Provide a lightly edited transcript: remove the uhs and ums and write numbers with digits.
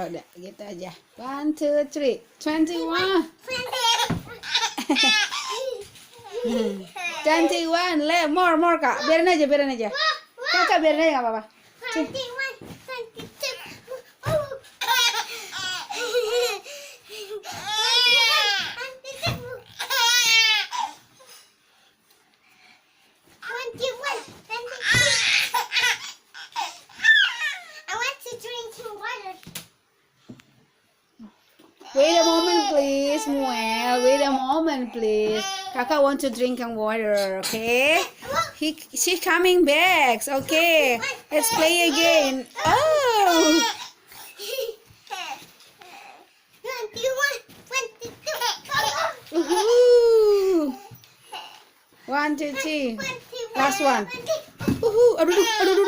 Ya udah, gitu aja. 1, 2, 3. 21. 21. More, Kak. Biarin aja. Kakak biarin aja nggak apa-apa. Wait a moment, please, Muel. Wait a moment, please. Kakak want to drink some water, okay? She coming back, okay? Let's play again. Oh! 21. Woohoo! 1, 2, 3. Last one. Woohoo! Aduh,